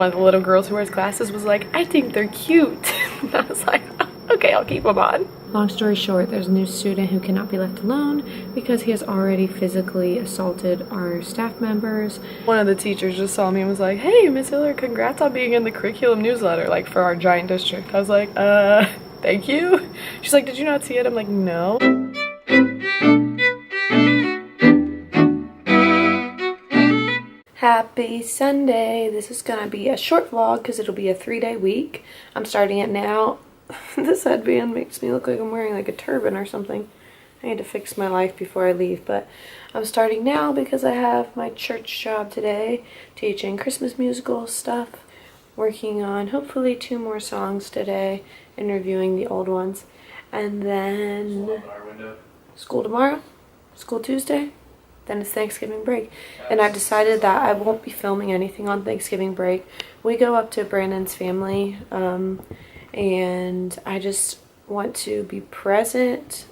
One of the little girls who wears glasses was like, I think they're cute. And I was like, okay, I'll keep them on. Long story short, there's a new student who cannot be left alone because he has already physically assaulted our staff members. One of the teachers just saw me and was like, hey, Miss Hiller, congrats on being in the curriculum newsletter, like for our giant district. I was like, thank you. She's like, did you not see it? I'm like, no. Happy Sunday. This is gonna be a short vlog because it'll be a 3-day week. I'm starting it now. This headband makes me look like I'm wearing like a turban or something. I need to fix my life before I leave, but I'm starting now because I have my church job today, teaching Christmas musical stuff, working on hopefully 2 more songs today and reviewing the old ones. And then school tomorrow, school Tuesday, then it's Thanksgiving break. And I've decided that I won't be filming anything on Thanksgiving break. We go up to Brandon's family, and I just want to be present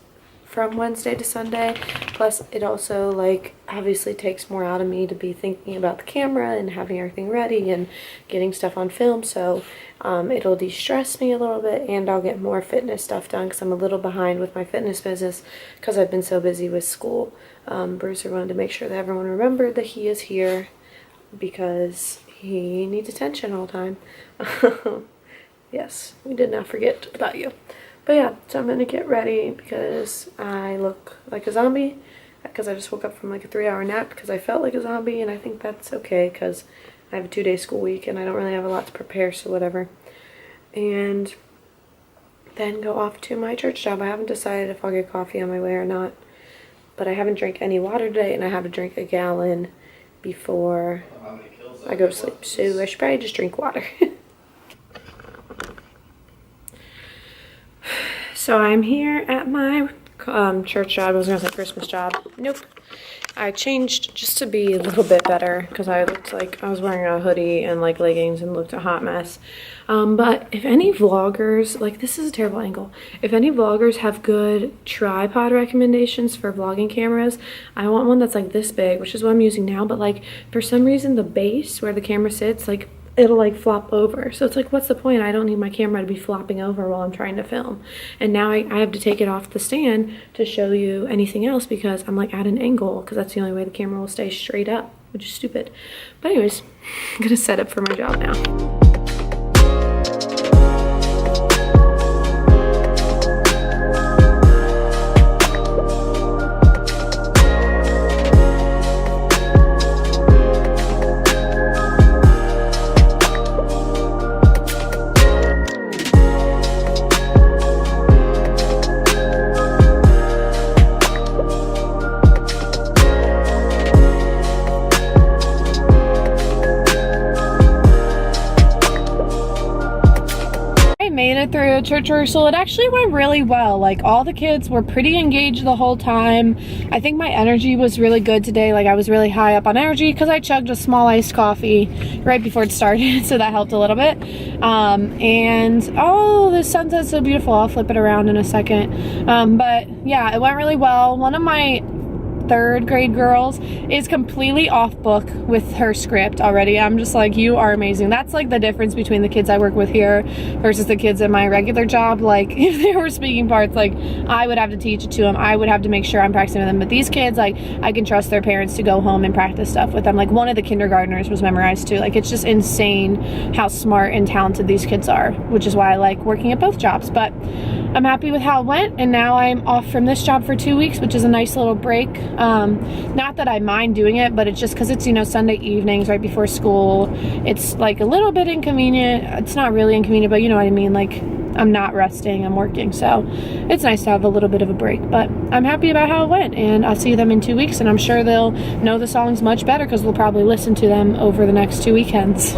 from Wednesday to Sunday. Plus it also like obviously takes more out of me to be thinking about the camera and having everything ready and getting stuff on film, so it'll de-stress me a little bit, and I'll get more fitness stuff done because I'm a little behind with my fitness business because I've been so busy with school. Brucer wanted to make sure that everyone remembered that he is here because he needs attention all the time. Yes, we did not forget about you. But yeah, so I'm gonna get ready because I look like a zombie because I just woke up from like a 3-hour nap because I felt like a zombie, and I think that's okay because I have a 2-day school week and I don't really have a lot to prepare, so whatever. And then go off to my church job. I haven't decided if I'll get coffee on my way or not, but I haven't drank any water today and I have to drink a gallon before I go to sleep, so I should probably just drink water. So I'm here at my church job. I was gonna say Christmas job. Nope. I changed just to be a little bit better because I looked like I was wearing a hoodie and like leggings and looked a hot mess. But if any vloggers, like this is a terrible angle. If any vloggers have good tripod recommendations for vlogging cameras, I want one that's like this big, which is what I'm using now. But like for some reason the base where the camera sits, like it'll like flop over, so it's like, what's the point? I don't need my camera to be flopping over while I'm trying to film. And now I have to take it off the stand to show you anything else because I'm like at an angle, because that's the only way the camera will stay straight up, which is stupid. But anyways, I'm gonna set up for my job now. Made it through a church rehearsal. It actually went really well. Like all the kids were pretty engaged the whole time. I think my energy was really good today. Like I was really high up on energy because I chugged a small iced coffee right before it started, so that helped a little bit. And oh, the sunset's so beautiful. I'll flip it around in a second. But yeah, it went really well. One of my 3rd grade girls is completely off book with her script already. I'm just like, you are amazing. That's like the difference between the kids I work with here versus the kids in my regular job. Like if they were speaking parts, like I would have to teach it to them. I would have to make sure I'm practicing with them. But these kids, like I can trust their parents to go home and practice stuff with them. Like one of the kindergartners was memorized too. Like it's just insane how smart and talented these kids are, which is why I like working at both jobs. But I'm happy with how it went, and now I'm off from this job for 2 weeks, which is a nice little break. Not that I mind doing it, but it's just because it's, you know, Sunday evenings right before school. It's like a little bit inconvenient. It's not really inconvenient, but you know what I mean. Like I'm not resting, I'm working. So it's nice to have a little bit of a break, but I'm happy about how it went, and I'll see them in 2 weeks, and I'm sure they'll know the songs much better because we'll probably listen to them over the next 2 weekends.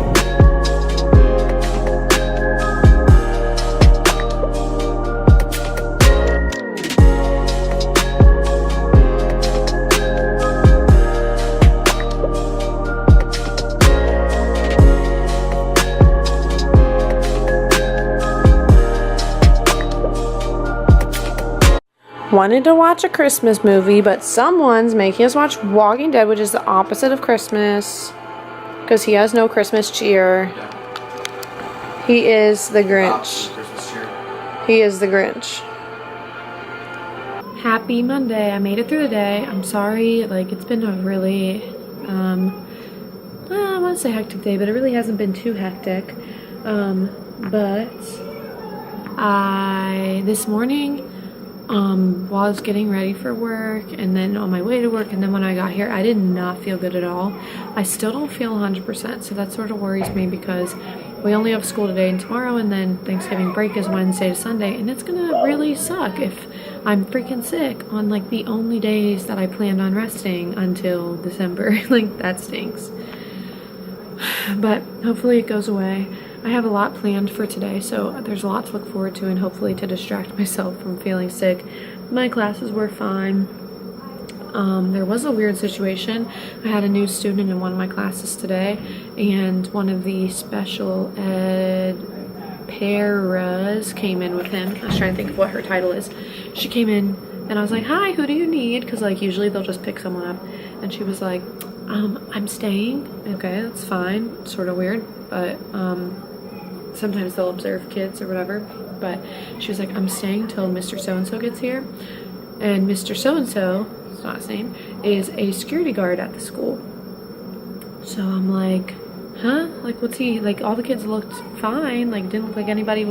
Wanted to watch a Christmas movie, but someone's making us watch Walking Dead, which is the opposite of Christmas because he has no Christmas cheer. He is the Grinch. He is the Grinch. Happy Monday. I made it through the day. I'm sorry, like it's been a really, I want to say hectic day, but it really hasn't been too hectic. But this morning, while I was getting ready for work and then on my way to work and then when I got here, I did not feel good at all. I still don't feel 100%, so that sort of worries me because we only have school today and tomorrow, and then Thanksgiving break is Wednesday to Sunday, and it's gonna really suck if I'm freaking sick on like the only days that I planned on resting until December. Like that stinks. But hopefully it goes away. I have a lot planned for today, so there's a lot to look forward to and hopefully to distract myself from feeling sick. My classes were fine. There was a weird situation. I had a new student in one of my classes today, and one of the special ed paras came in with him. I was trying to think of what her title is. She came in and I was like, hi, who do you need? Because like usually they'll just pick someone up. And she was like, I'm staying. Okay, that's fine. Sort of weird, but sometimes they'll observe kids or whatever. But she was like, I'm staying till Mr. So-and-so gets here. And Mr. So-and-so, it's not his name, is a security guard at the school. So I'm like, huh? Like, what's he, like, all the kids looked fine. Like, didn't look like anybody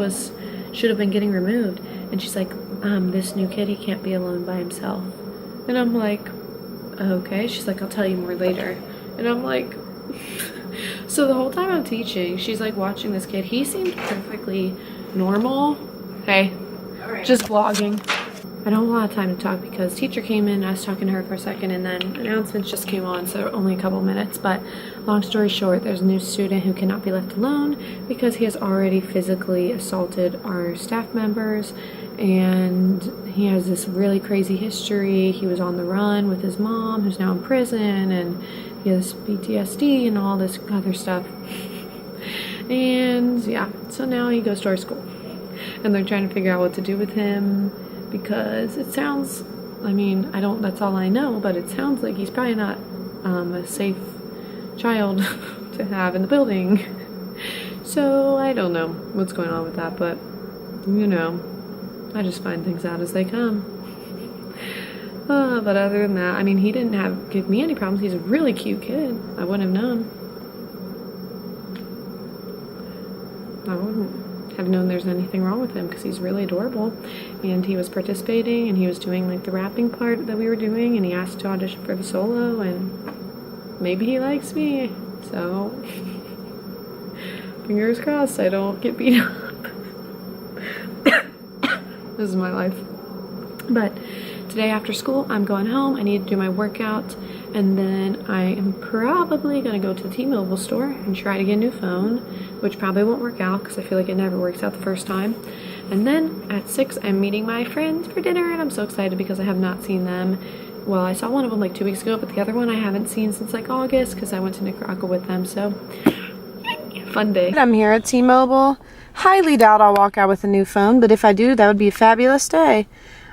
should have been getting removed. And she's like, this new kid, he can't be alone by himself. And I'm like, okay. She's like, I'll tell you more later. And I'm like, so the whole time I'm teaching, she's like watching this kid. He seemed perfectly normal. Hey, just vlogging. I don't have a lot of time to talk because teacher came in, I was talking to her for a second, and then announcements just came on, so only a couple minutes. But long story short, there's a new student who cannot be left alone because he has already physically assaulted our staff members, and he has this really crazy history. He was on the run with his mom, who's now in prison, and he has PTSD and all this other stuff. And yeah, so now he goes to our school, and they're trying to figure out what to do with him. Because it sounds, I mean, that's all I know, but it sounds like he's probably not a safe child to have in the building. So I don't know what's going on with that, but you know, I just find things out as they come. But other than that, I mean, he didn't give me any problems. He's a really cute kid. I wouldn't have known. I wouldn't have known there's anything wrong with him because he's really adorable, and he was participating and he was doing like the rapping part that we were doing, and he asked to audition for the solo, and maybe he likes me, so fingers crossed I don't get beat up. This is my life. But today after school I'm going home. I need to do my workout, and then I am probably going to go to the T-Mobile store and try to get a new phone, which probably won't work out because I feel like it never works out the first time. And then at 6 I'm meeting my friends for dinner, and I'm so excited because I have not seen them. Well, I saw one of them like 2 weeks ago, but the other one I haven't seen since like August because I went to Nicaragua with them. So fun day. I'm here at T-Mobile. Highly doubt I'll walk out with a new phone, but if I do, that would be a fabulous day.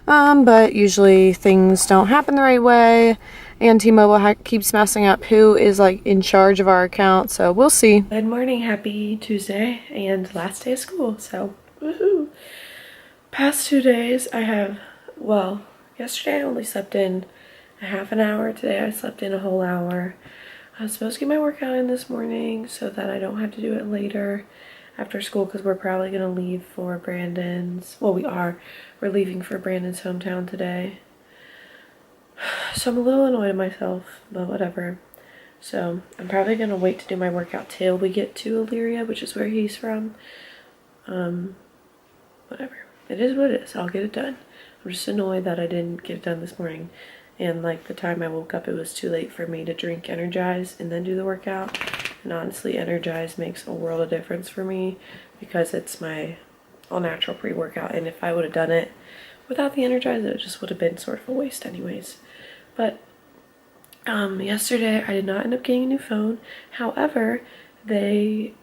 But usually things don't happen the right way, and T-Mobile keeps messing up who is like in charge of our account, so we'll see. Good morning, happy Tuesday, and last day of school, so woohoo. Past 2 days I have, well, yesterday I only slept in a half an hour. Today I slept in a whole hour. I was supposed to get my workout in this morning so that I don't have to do it later after school, because we're probably going to leave for Brandon's, well, we're leaving for Brandon's hometown today. So I'm a little annoyed at myself, but whatever. So I'm probably going to wait to do my workout till we get to Elyria, which is where he's from. Whatever. It is what it is. I'll get it done. I'm just annoyed that I didn't get it done this morning. And like the time I woke up, it was too late for me to drink Energize and then do the workout. And honestly, Energize makes a world of difference for me because it's my all-natural pre-workout. And if I would have done it without the Energize, it just would have been sort of a waste anyways. But yesterday, I did not end up getting a new phone. However, they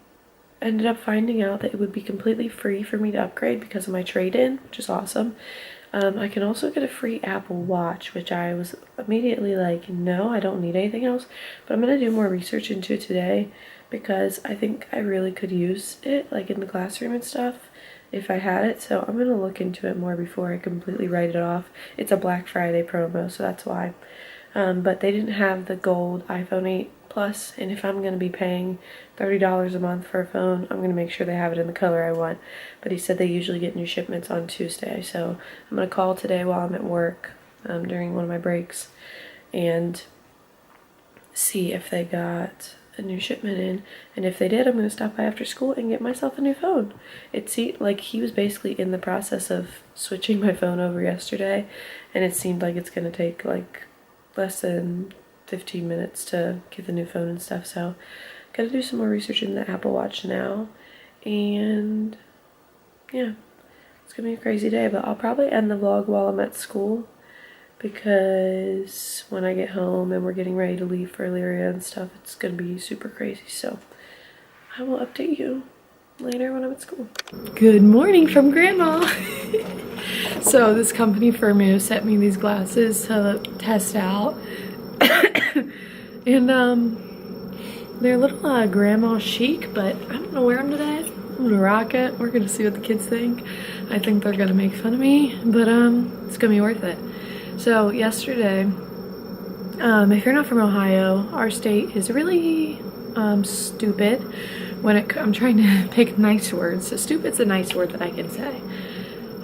ended up finding out that it would be completely free for me to upgrade because of my trade-in, which is awesome. I can also get a free Apple Watch, which I was immediately like, no, I don't need anything else. But I'm going to do more research into it today because I think I really could use it, like in the classroom and stuff, if I had it. So I'm gonna look into it more before I completely write it off. It's a Black Friday promo, so that's why. But they didn't have the gold iPhone 8 Plus, and if I'm gonna be paying $30 a month for a phone, I'm gonna make sure they have it in the color I want. But he said they usually get new shipments on Tuesday, so I'm gonna call today while I'm at work during one of my breaks and see if they got a new shipment in, and if they did, I'm gonna stop by after school and get myself a new phone. It seemed like he was basically in the process of switching my phone over yesterday, and it seemed like it's gonna take like less than 15 minutes to get the new phone and stuff. So gotta do some more research in the Apple Watch now, and yeah, it's gonna be a crazy day. But I'll probably end the vlog while I'm at school, because when I get home and we're getting ready to leave for Illyria and stuff, it's gonna be super crazy. So I will update you later when I'm at school. Good morning from Grandma. So this company Firmo sent me these glasses to test out. And they're a little grandma chic, but I'm gonna wear them today. I'm gonna rock it. We're gonna see what the kids think. I think they're gonna make fun of me, but it's gonna be worth it. So yesterday, if you're not from Ohio, our state is really stupid when I'm trying to pick nice words. So stupid's a nice word that I can say.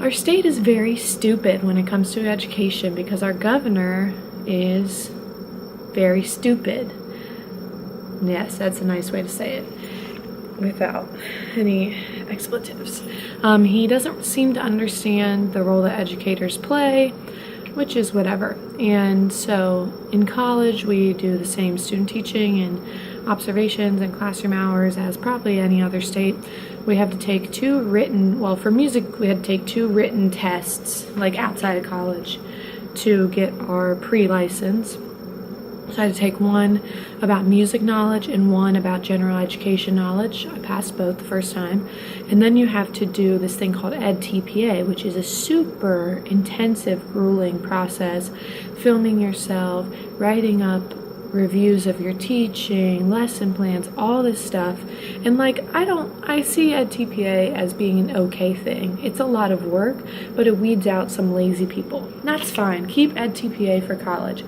Our state is very stupid when it comes to education because our governor is very stupid. Yes, that's a nice way to say it without any expletives. He doesn't seem to understand the role that educators play, which is whatever. And so in college we do the same student teaching and observations and classroom hours as probably any other state. We have to take for music we had to take 2 written tests like outside of college to get our pre-license. So I had to take one about music knowledge and one about general education knowledge. I passed both the first time. And then you have to do this thing called EdTPA, which is a super intensive, grueling process, filming yourself, writing up reviews of your teaching, lesson plans, all this stuff. And like, I see EdTPA as being an okay thing. It's a lot of work, but it weeds out some lazy people. That's fine. Keep EdTPA for college.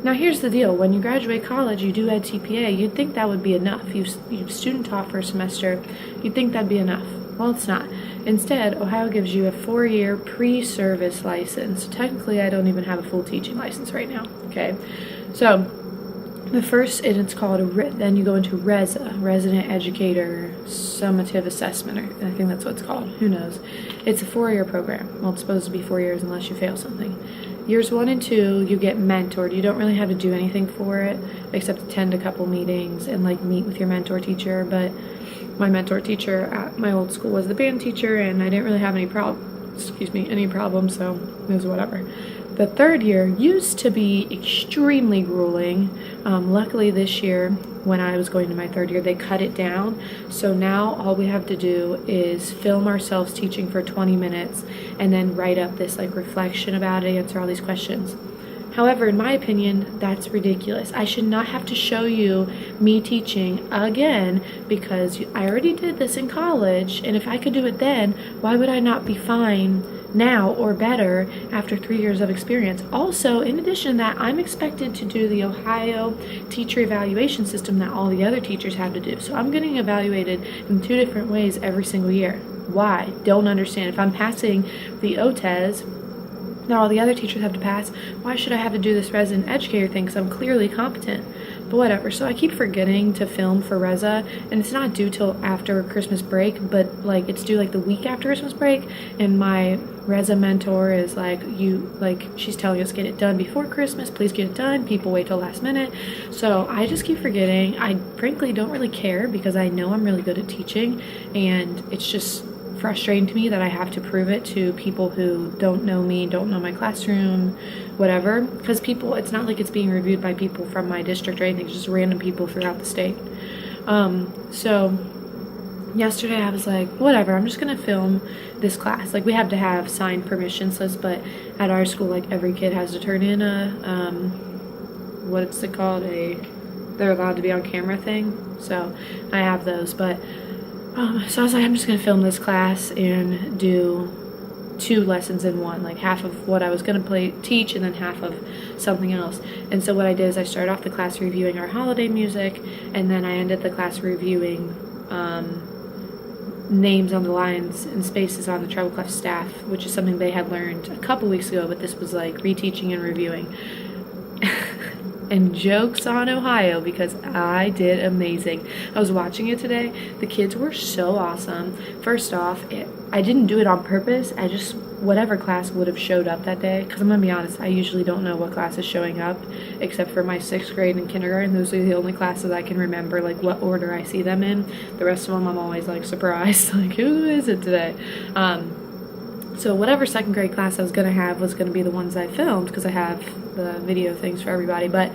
Now here's the deal, when you graduate college, you do EdTPA, you'd think that would be enough. You've student taught for a semester, you'd think that'd be enough. Well, it's not. Instead, Ohio gives you a 4-year pre-service license. Technically, I don't even have a full teaching license right now, okay? So, the first, and it's called then you go into RESA, Resident Educator Summative Assessment, or I think that's what it's called, who knows. It's a 4-year program. Well, it's supposed to be 4 years unless you fail something. Years 1 and 2, you get mentored. You don't really have to do anything for it except attend a couple meetings and like meet with your mentor teacher. But my mentor teacher at my old school was the band teacher, and I didn't really have any problems, so it was whatever. The 3rd year used to be extremely grueling. Luckily this year, when I was going to my 3rd year, they cut it down. So now all we have to do is film ourselves teaching for 20 minutes and then write up this like reflection about it, answer all these questions. However, in my opinion, that's ridiculous. I should not have to show you me teaching again because I already did this in college, and if I could do it then, why would I not be fine now or better after 3 years of experience? Also, in addition to that, I'm expected to do the Ohio teacher evaluation system that all the other teachers have to do. So I'm getting evaluated in 2 different ways every single year. Why? Don't understand. If I'm passing the OTES that all the other teachers have to pass, why should I have to do this resident educator thing? Because I'm clearly competent. But whatever. So I keep forgetting to film for Reza, and it's not due till after Christmas break, but like it's due like the week after Christmas break. And my Reza mentor is she's telling us get it done before Christmas. Please get it done. People wait till last minute. So I just keep forgetting. I frankly don't really care because I know I'm really good at teaching, and it's just frustrating to me that I have to prove it to people who don't know me, don't know my classroom, whatever. Because people, it's not like it's being reviewed by people from my district or anything, it's just random people throughout the state. So yesterday I was like, whatever, I'm just gonna film this class. Like, we have to have signed permission slips, but at our school, like, every kid has to turn in a, what's it called, they're allowed to be on camera thing. so I have those. But so I was like, I'm just gonna film this class and do 2 lessons in one, like half of what I was gonna teach and then half of something else. And so what I did is I started off the class reviewing our holiday music, and then I ended the class reviewing names on the lines and spaces on the treble clef staff, which is something they had learned a couple weeks ago, but this was like reteaching and reviewing. And joke's on Ohio, because I did amazing. I was watching it today. The kids were so awesome. First off, I didn't do it on purpose. I just, whatever class would have showed up that day, because I'm gonna be honest, I usually don't know what class is showing up, except for my 6th grade and kindergarten. Those are the only classes I can remember, like what order I see them in. The rest of them I'm always like surprised, like who is it today? So whatever 2nd grade class I was going to have was going to be the ones I filmed, because I have the video things for everybody. But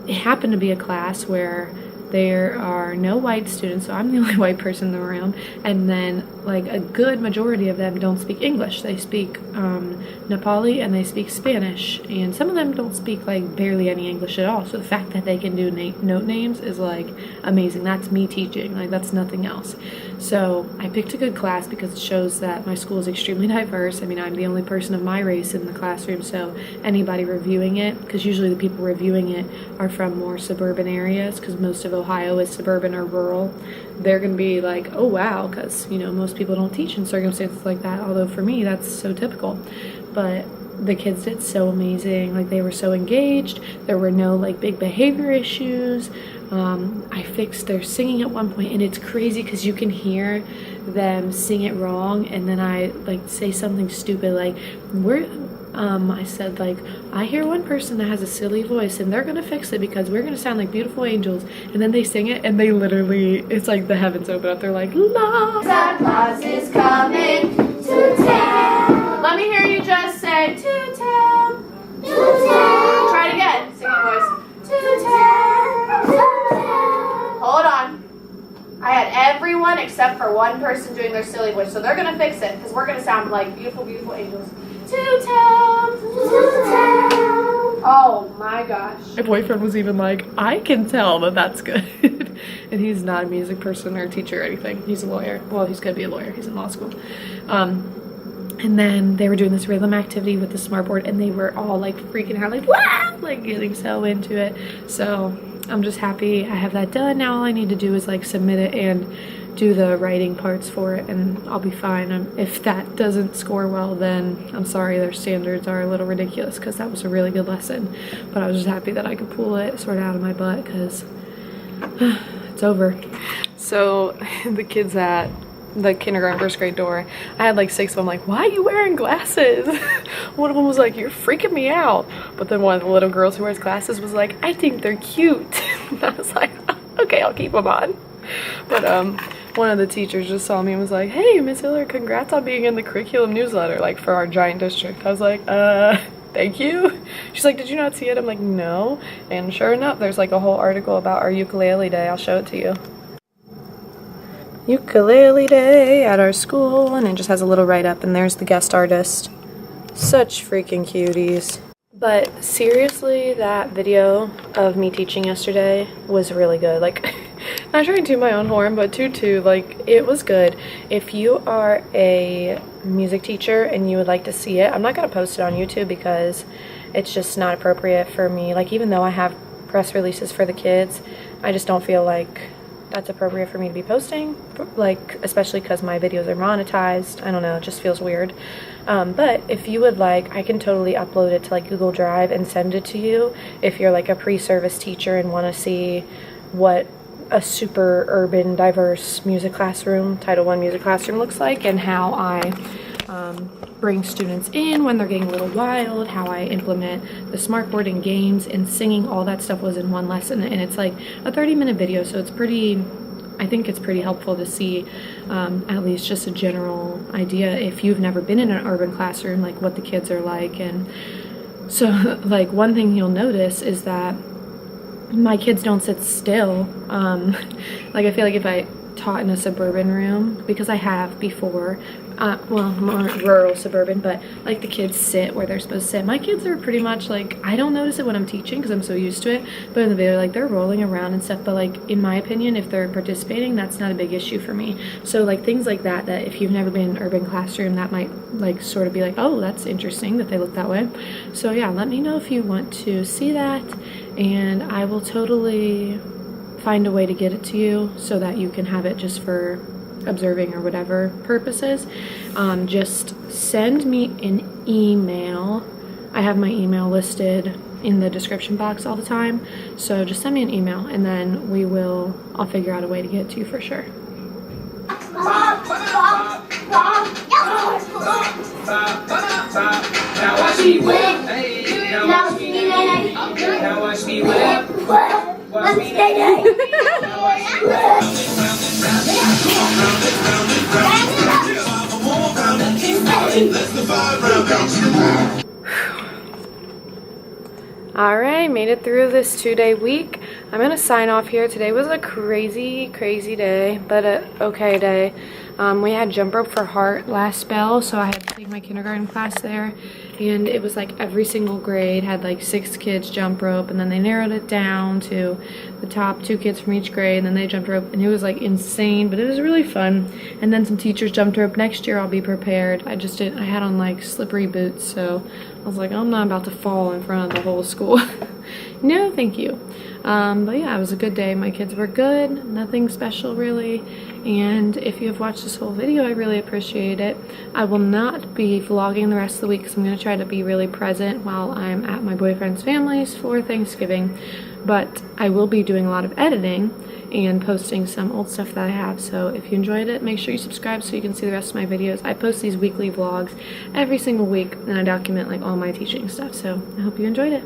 it happened to be a class where there are no white students, so I'm the only white person in the room, and then like a good majority of them don't speak English. They speak Nepali and they speak Spanish, and some of them don't speak like barely any English at all. So the fact that they can do note names is like amazing. That's me teaching, like that's nothing else. So I picked a good class because it shows that my school is extremely diverse. I mean, I'm the only person of my race in the classroom, so anybody reviewing it, because usually the people reviewing it are from more suburban areas, because most of Ohio is suburban or rural, they're going to be like, oh wow, because you know most people don't teach in circumstances like that, although for me that's so typical. But the kids did so amazing. Like they were so engaged. There were no like big behavior issues. I fixed their singing at one point, and it's crazy because you can hear them sing it wrong, and then I like say something stupid like I said like, I hear one person that has a silly voice and they're gonna fix it because we're gonna sound like beautiful angels, and then they sing it and they literally, it's like the heavens open up. They're like, la, Santa Claus is coming to town. Let me hear you just say to town. To town. Try it again, sing your voice. To town. To town. Hold on. I had everyone except for one person doing their silly voice, so they're gonna fix it because we're gonna sound like beautiful, beautiful angels. To town, to town. Oh my gosh. My boyfriend was even like, I can tell that that's good. And he's not a music person or teacher or anything. He's a lawyer. Well, he's gonna be a lawyer. He's in law school. And then they were doing this rhythm activity with the smartboard, and they were all like freaking out, like, wow, like getting so into it. So I'm just happy I have that done. Now all I need to do is like submit it and do the writing parts for it, and I'll be fine. If that doesn't score well, then I'm sorry, their standards are a little ridiculous, because that was a really good lesson. But I was just happy that I could pull it sort of out of my butt, because it's over. So the kids at the kindergarten 1st grade door, I had like 6 of them like, why are you wearing glasses? One of them was like, you're freaking me out. But then one of the little girls who wears glasses was like, I think they're cute. And I was like, okay, I'll keep them on. But one of the teachers just saw me and was like, hey, Miss Hiller, congrats on being in the curriculum newsletter, like for our giant district. I was like, thank you. She's like, did you not see it? I'm like, no. And sure enough, there's like a whole article about our ukulele day. I'll show it to you. Ukulele day at our school, and it just has a little write-up, and there's the guest artist. Such freaking cuties. But seriously, that video of me teaching yesterday was really good. Like, not trying to toot my own horn, but toot, like, it was good. If you are a music teacher and you would like to see it, I'm not going to post it on YouTube because it's just not appropriate for me. Like, even though I have press releases for the kids, I just don't feel like that's appropriate for me to be posting, like, especially because my videos are monetized. I don't know, it just feels weird. But if you would like, I can totally upload it to like Google Drive and send it to you if you're like a pre-service teacher and want to see what a super urban diverse music classroom, Title I music classroom looks like, and how I bring students in when they're getting a little wild, how I implement the smartboard and games and singing. All that stuff was in one lesson, and it's like a 30-minute video, so it's pretty, I think it's pretty helpful to see at least just a general idea if you've never been in an urban classroom, like what the kids are like. And so like one thing you'll notice is that my kids don't sit still. Like I feel like if I taught in a suburban room, because I have before. Well, more rural suburban, but like the kids sit where they're supposed to sit. My kids are pretty much like, I don't notice it when I'm teaching because I'm so used to it, but in the video, like, they're rolling around and stuff. But like, in my opinion, if they're participating, that's not a big issue for me. So like things like that if you've never been in an urban classroom, that might like sort of be like, oh, that's interesting that they look that way. So yeah, let me know if you want to see that, and I will totally find a way to get it to you so that you can have it just for observing or whatever purposes. Just send me an email. I have my email listed in the description box all the time, so just send me an email and then I'll figure out a way to get it to you for sure. Now watch me whip. Now watch me whip. Now watch me whip. Watch me Alright, made it through this 2-day week. I'm gonna sign off here. Today was a crazy day, but a okay day. We had jump rope for heart last spell, so I had to take my kindergarten class there, and it was like every single grade had like 6 kids jump rope, and then they narrowed it down to the top 2 kids from each grade, and then they jumped rope, and it was like insane, but it was really fun. And then some teachers jumped rope. Next year I'll be prepared. I had on like slippery boots, so I was like, I'm not about to fall in front of the whole school. No, thank you. But yeah, it was a good day. My kids were good, nothing special really. And if you have watched this whole video, I really appreciate it. I will not be vlogging the rest of the week because I'm going to try to be really present while I'm at my boyfriend's family's for Thanksgiving. But I will be doing a lot of editing and posting some old stuff that I have. So if you enjoyed it, make sure you subscribe so you can see the rest of my videos. I post these weekly vlogs every single week, and I document like all my teaching stuff. So I hope you enjoyed it.